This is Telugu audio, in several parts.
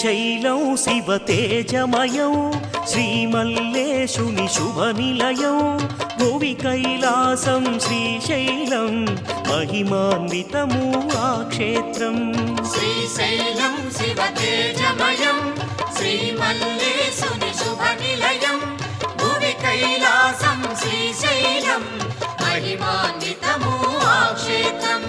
శ్రీశైలం శివ తేజమయం శ్రీమల్లేశుని శుభనిలయం భువి కైలాసం శ్రీశైలం మహిమాన్వితము ఆ క్షేత్రం. శ్రీశైలం శివ తేజమయం శ్రీమల్లేశుని శుభనిలయం భువి కైలాసం శ్రీశైలం మహిమాన్వితము ఆ క్షేత్రం.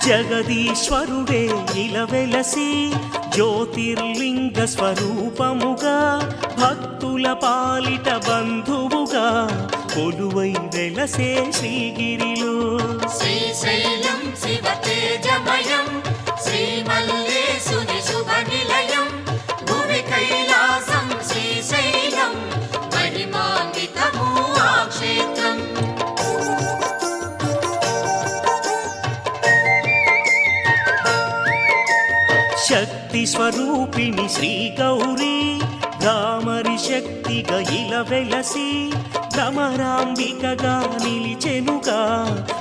జగదీశ్వరుడే ఇలవెలసి జ్యోతిర్లింగ స్వరూపముగా భక్తుల పాలిట బంధువుగా కొలువై వెలసే శ్రీగిరిలో. శ్రీశైలం శివ తేజమయం శ్రీమల్లేశుని శుభనిలయం భువి కైలాసం శ్రీశైలం మహిమాన్వితము ఆ క్షేత్రం. శక్తి స్వరూపిణి శ్రీ గౌరీ భ్రామరి శక్తిగా ఇలవెలసి భ్రమరాంబికగా నిలిచెనుగా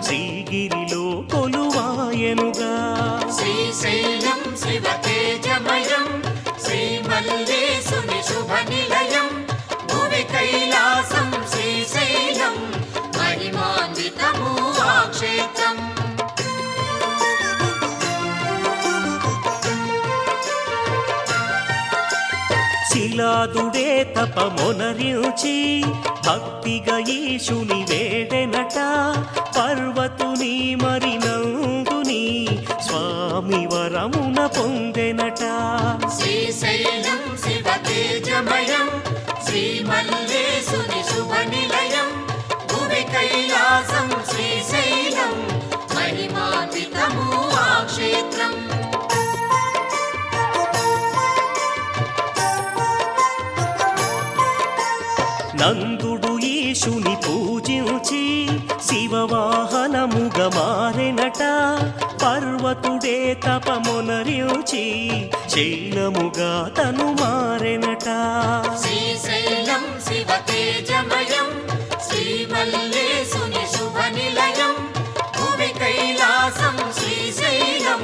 శ్రీగిరిలో కొలువాయనుగా. శ్రీశైలం శివ తేజమయం శ్రీమల్లేశుని శుభనిలయం భువి కైలాసం శ్రీశైలం మహిమాన్వితము ఆ క్షేత్రం. శిలాదుడే తపమొనరించి భక్తిగా ఈశుని వేడెనట పర్వతుని మరినందుని స్వామి వరమున పొందెనట. శ్రీశైలం శివ తేజమయం శ్రీమల్లేశుని శుభనిలయం భువి కైలాసం శ్రీశైలం మహిమాన్వితము ఆ క్షేత్రం. నందుడు ఈశుని పూజించి శివవాహనముగా మారెనట పర్వతుడే తపమొనరించి శైలముగా తను మారెనట. శ్రీశైలం శివ తేజమయం శ్రీమల్లేశుని శుభనిలయం భువి కైలాసం శ్రీశైలం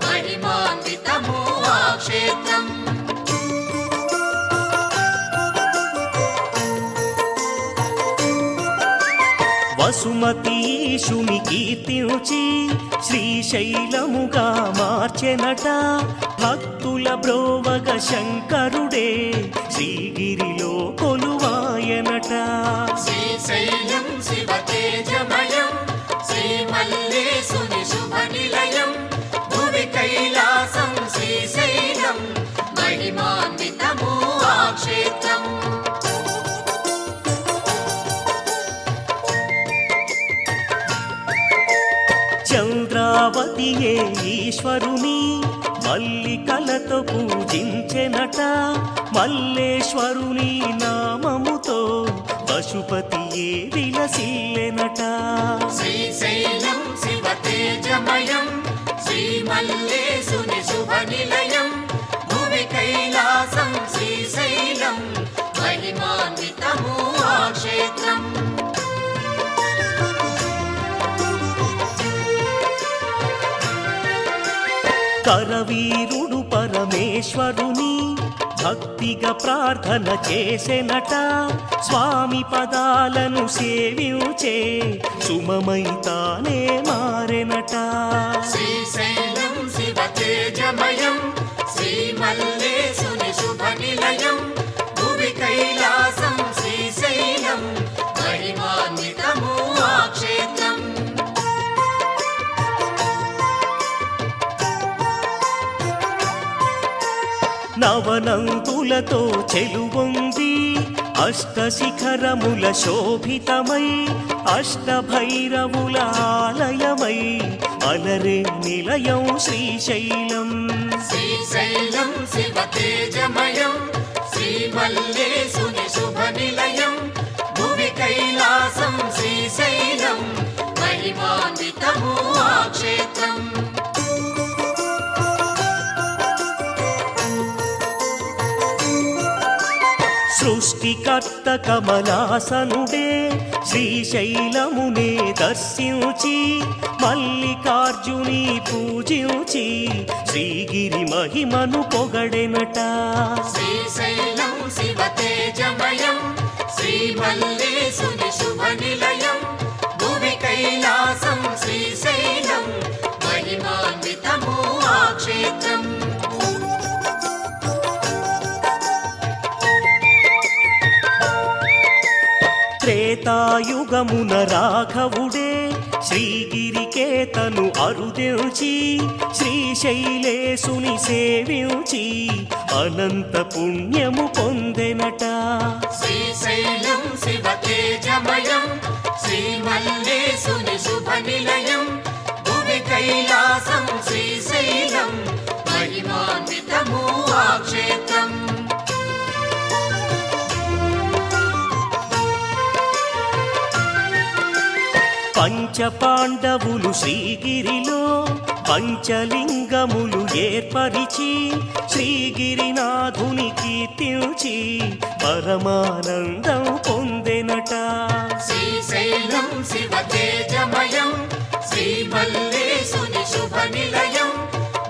మహిమాన్వితము ఆ క్షేత్రం. వసుమతి ఈశుని కీర్తించి శ్రీశైలముగా మార్చెనట భక్తుల బ్రోవగ శంకరుడే శ్రీగిరిలో కొలువాయనట. శ్రీశైలం శివ తేజమయం శ్రీమల్లేశుని శుభనిలయం భువి కైలాసం శ్రీశైలం మహిమాన్వితము ఆ క్షేత్రం. చంద్రావతియే ఈశ్వరుని మల్లికలతో పూజించెనట మల్లేశ్వరుని నామముతో పశుపతియే విలసిల్లెనట. శ్రీశైలం శివ తేజమయం శ్రీమల్లేశుని శుభనిలయం భువి కైలాసం శ్రీశైలం మహిమాన్వితము ఆ క్షేత్రం. కరవీరుడు పరమేశ్వరుని భక్తిగా ప్రార్థన చేసెనట స్వామి పదాలను సేవించే సుమమై తానే మారెనట. శ్రీశైలం శివ తేజమయం శ్రీమల్లేశుని శుభనిలయం భువి కైలాసం శ్రీశైలం మహిమాన్వితము ఆ క్షేత్రం. నవనంతులతో చెలువొంది అష్టశిఖరముల శోభితమై అష్టభైరవుల ఆలయమై అలరే నిలయం శ్రీశైలం. శ్రీశైలం శివ తేజమయం శ్రీమల్లేశుని శుభనిలయం భువి కైలాసం శ్రీశైలం మహిమాన్వితము ఆ క్షేత్రం. సృష్టికర్త కమలాసనుడే శ్రీశైలమునే దర్శ దర్శించి మల్లికార్జుని పూజించి శ్రీగిరి మహిమను పొగడెనట. శ్రీశైలం శివ తేజమయం శ్రీమల్లేశుని శుభ నిలయం భువి కైలాసం శ్రీశైలం మహిమాన్వితము ఆ క్షేత్రం. త్రేతాయుగమున రాఘవుడే శ్రీగిరికేతను అరుదెంచి శ్రీశైలేశుని సేవించి అనంత పుణ్యము పొందెనట. శ్రీశైలం శివ తేజమయం శ్రీమల్లేశుని శుభ నిలయం భువి కైలాసం శ్రీశైలం మహిమాన్వితము ఆ క్షేత్రం. పంచపాండవులు శ్రీగిరిలో పంచలింగములు ఏర్పరిచి శ్రీగిరినాథుని కీర్తించి పరమానందం పొందెనట. శ్రీశైలం శివ తేజమయం శ్రీమల్లేశుని శుభ నిలయం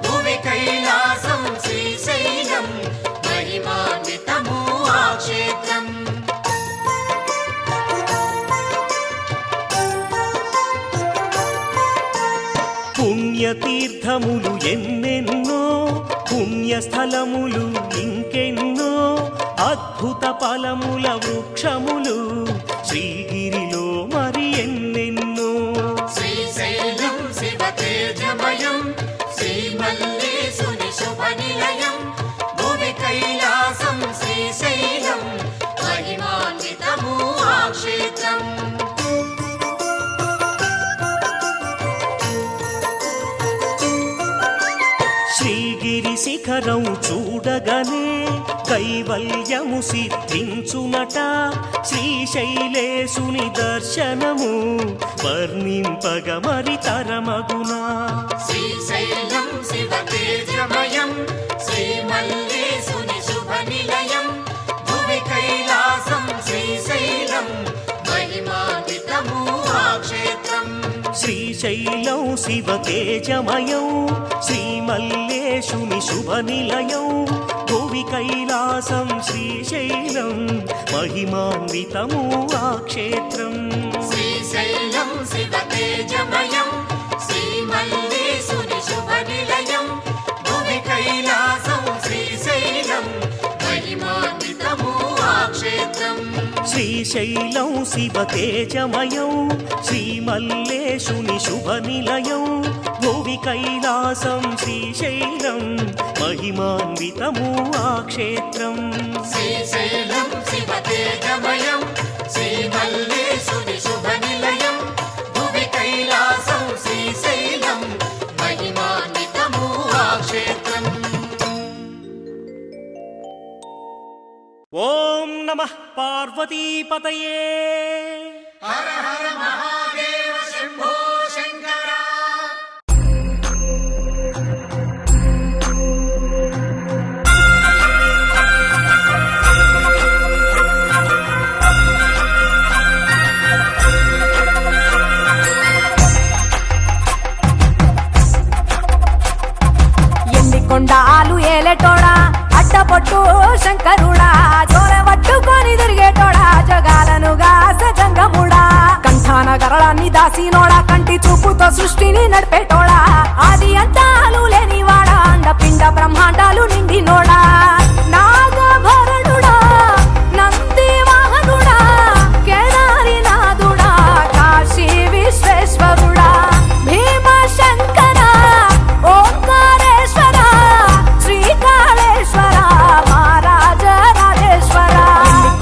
భువి కైలాసం శ్రీశైలం మహిమాన్వితము ఆ క్షేత్రం. పుణ్యతీర్థములు ఎన్నెన్నో పుణ్యస్థలములు ఇంకెన్నో అద్భుత ఫలముల వృక్షములు శ్రీగిరిలో మరి ఎన్నెన్నో. శ్రీశైలం శివ తేజమయం శ్రీమల్లేశుని శుభ నిలయం భువి కైలాసం శ్రీశైలం మహిమాన్వితము ఆ క్షేత్రం. శ్రీగిరి శిఖరం చూడగానే కైవల్యము సిద్ధించునట. శ్రీశైలేశుని దర్శనము వర్ణింపగ మరి తరమగునా. శ్రీశైలం శివ తేజమయం శ్రీమల్లేశుని శుభ నిలయం భువి కైలాసం శ్రీశైలం మహిమాన్వితము ఆ క్షేత్రం. శ్రీశైలం శివ తేజమయం శ్రీమల్లేశుని శుభ నిలయం భువి కైలాసం శ్రీశైలం మహిమాన్వితము ఆ క్షేత్రం. శ్రీశైలం శివ తేజమయం శ్రీమల్లేశుని శుభ నిలయం భువి కైలాసం శ్రీశైలం మహిమాన్వితము ఆ క్షేత్రం. శ్రీశైలం శివ తేజమయం శ్రీమల్లేశుని శుభ నిలయం భువి కైలాసం శ్రీశైలం మహిమాన్వితము ఆ క్షేత్రం. శ్రీశైలం శివ తేజమయం శ్రీమల్లేశుని శుభ నిలయం భువి కైలాసం శ్రీశైలం మహిమాన్వితము ఆ క్షేత్రం. ఓం నమః పార్వతీపతయే. హర హర మహాదేవ శంభో శంకర. కొండాలు ఏలేటోడా అడ్డపొట్టు శంకరుడా జోర పట్టుకొని తిరిగేటోడా జగాలను గాస జంగముడా కంఠాన గరళాన్ని దాసినోడా కంటి చూపుతో సృష్టిని నడిపేటోడా ఆది అంతాలు లేనివాడా అండ పిండ బ్రహ్మాండాలు నిండినోడా నాగభరణుడా నంది వాహనుడా కేదారి నాథుడా కాశీ విశ్వేశ్వరుడా భీమ శంకర ఓంకారేశ్వర శ్రీకాళేశ్వర మహారాజ రాజేశ్వర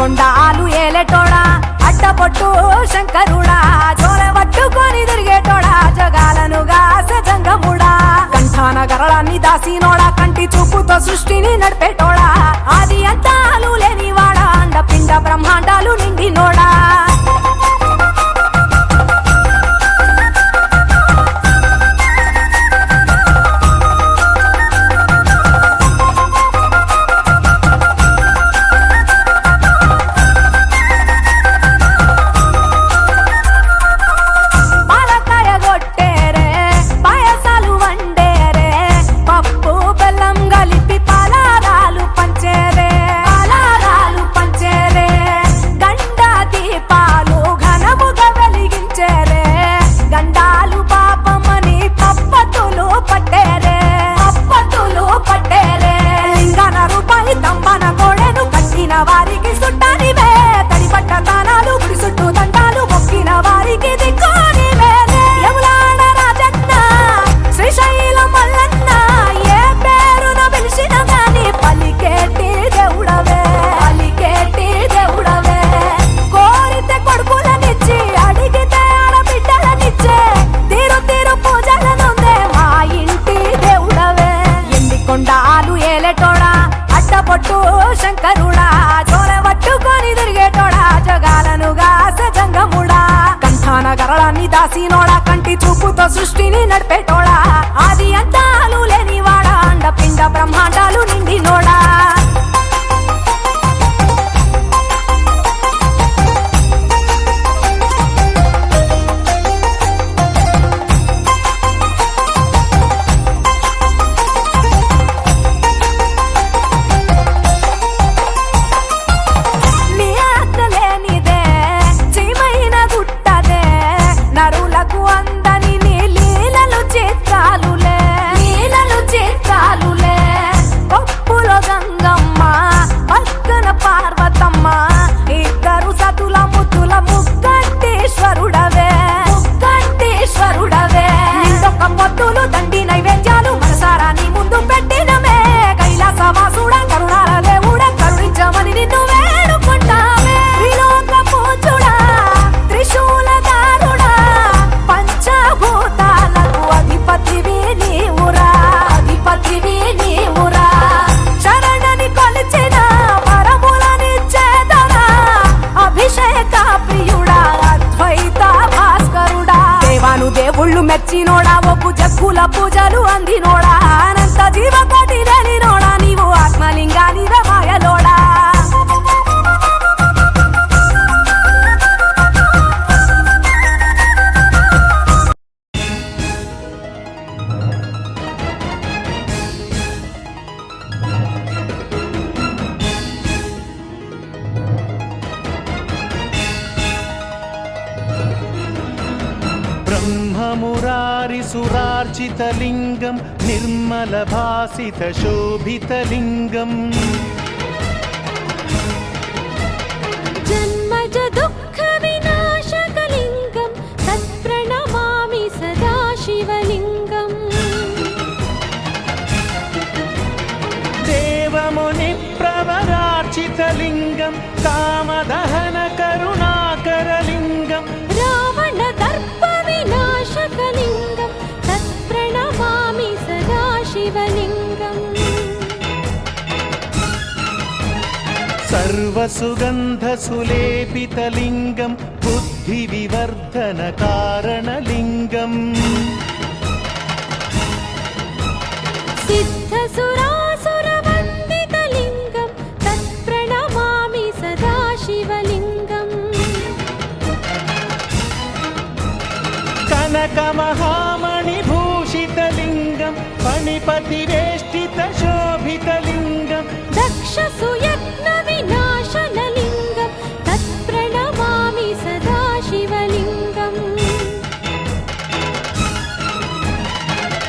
కొండాలు ఏలేటోడా అడ్డపొట్టు శంకరుడా జోర పట్టుకొని తిరిగేటోడా జగాలను గాస జంగముడా కంఠాన గరళాన్ని దాసినోడా కంటి చూపుతో సృష్టిని నడిపేటోడా ఆది అంతాలు లేనివాడా అండ పిండ బ్రహ్మాండాలు నిండినోడా రాసినోడా కంటి చూపుతో సృష్టిని నడిపేటోడా ఆది అంతాలు లేనివాడా అండపిండ బ్రహ్మాండాలు నిండినోడా మెచ్చినోడా ఒప్పు జక్కుల పూజలు అందినోడా అనంత జీవకోటి లేనినోడా నీవు ఆత్మలింగాని రమాయలోడా ब्रह्ममुरारिसुरार्चितलिङ्गं निर्मलभासितशोभितलिङ्गम् जन्मज दुःखविनाशकलिङ्गं तत्प्रणमामि सदा शिवलिङ्गम् देवमुनिप्रवरार्चितलिङ्गं कामदहनकरुणाकरलिङ्गम् रावणदर्पविनाशकलिङ्गं तत्प्रणमामि सदा शिवलिङ्गम् सर्वसुगन्धसुलेपितलिङ्गं बुद्धिविवर्धनकारणलिङ्गम् सिद्धसुरासुरवन्दितलिङ्गं तत्प्रणमामि सदा शिवलिङ्गम् कनकमहामणिभूषितलिङ्गं फणिपतिवेष्टितशोभितलिङ्गं दक्षसुयत्नविनाशनलिङ्गं तत्प्रणमामि सदा शिवलिङ्गम्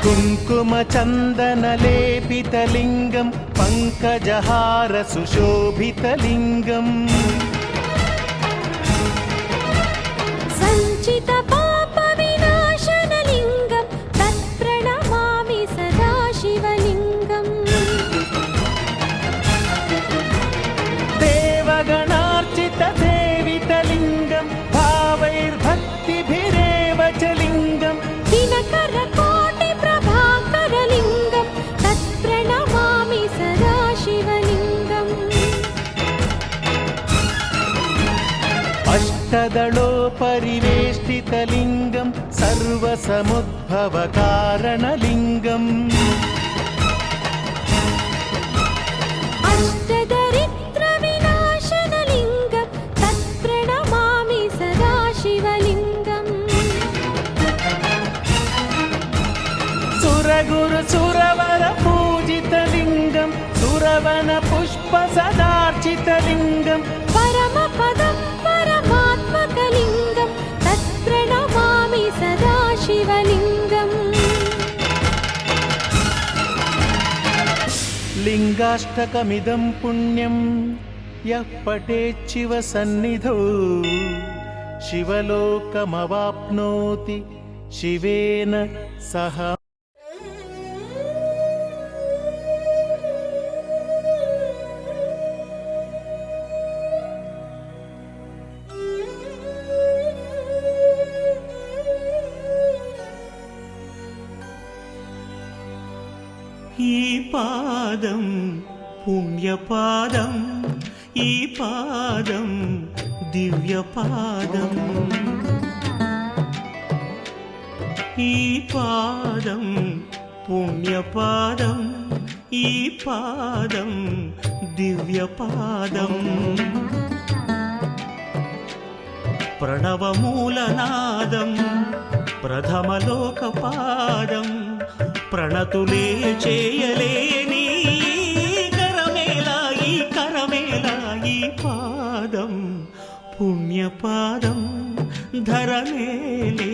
कुङ्कुमचन्दनलेपितलिङ्गं पङ्कजहारसुशोभितलिङ्गम् सञ्चितपापविनाशनलिङ्गं तत्प्रणमामि सदा शिवलिङ्गम् देवगणार्चितसेवितलिङ्गं भावैर्भक्तिभिरेव च लिङ्गम् दिनकरकोटिप्रभाकरलिङ्गं तत्प्रणमामि सदा शिवलिङ्गम् अष्टदलोपरिवेष्टितलिङ्गं सर्वसमुद्भवकारणलिङ्गम् अष्टदरिद्रविनाशनलिङ्गं तत्प्रणमामि सदा शिवलिङ्गम् सुरगुरुसुरवरपूजितलिङ्गं सुरवनपुष्पसदार्चितलिङ्गं परमपदं परमात्मकलिङ्गं तत्प्रणमामि सदा शिवलिङ्गम् लिङ्गाष्टकमिदं पुण्यं यः पठेच्छिव सन्निधौ शिवलोकमवाप्नोति शिवेन सह ఈ పాదం పుణ్యపాదం ఈ పాదం దివ్యపాదం ఈ పాదం పుణ్యపాదం, ఈ పాదం దివ్యపాదం. ప్రణవమూలనాదం ప్రథమలోకపాదం, ప్రణతులే చేయలేని కరమేలా ఈ కరమేలా ఈ పాదం పుణ్యపాదం, ధరలేలే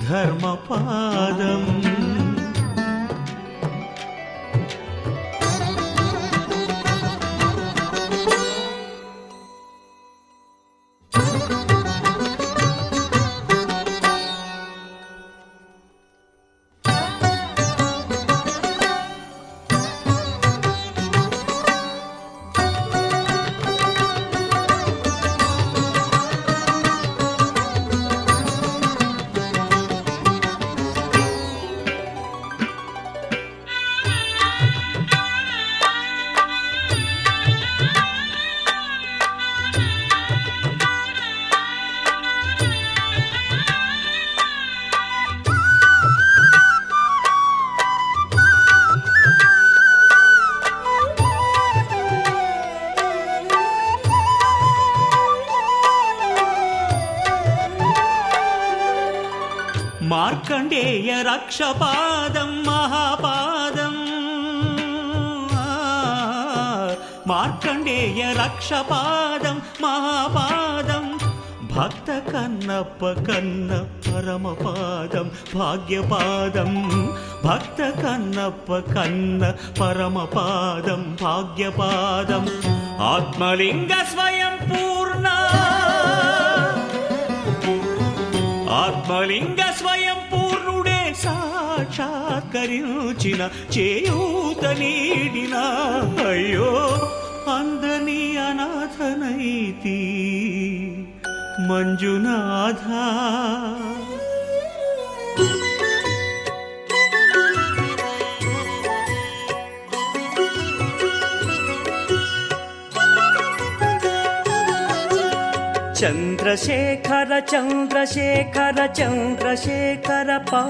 ధర్మపాదం. మార్కండేయ రక్షపాదం మహాపాదం, మార్కండేయ రక్షపాదం మహాపాదం, భక్త కన్నప్ప కన్న పరమపాదం భాగ్యపాదం, భక్త కన్నప్ప కన్న పరమపాదం భాగ్యపాదం. ఆత్మలింగ స్వయం పూర్ణ, ఆత్మలింగ స్వయం పూర్ణుడే సాక్షాత్కరించిన చేయూత నీడిన, అయ్యో అందని అనాథనైతి మంజునాథ. చంద్రశేఖర చంద్రశేఖర చంద్రశేఖర పా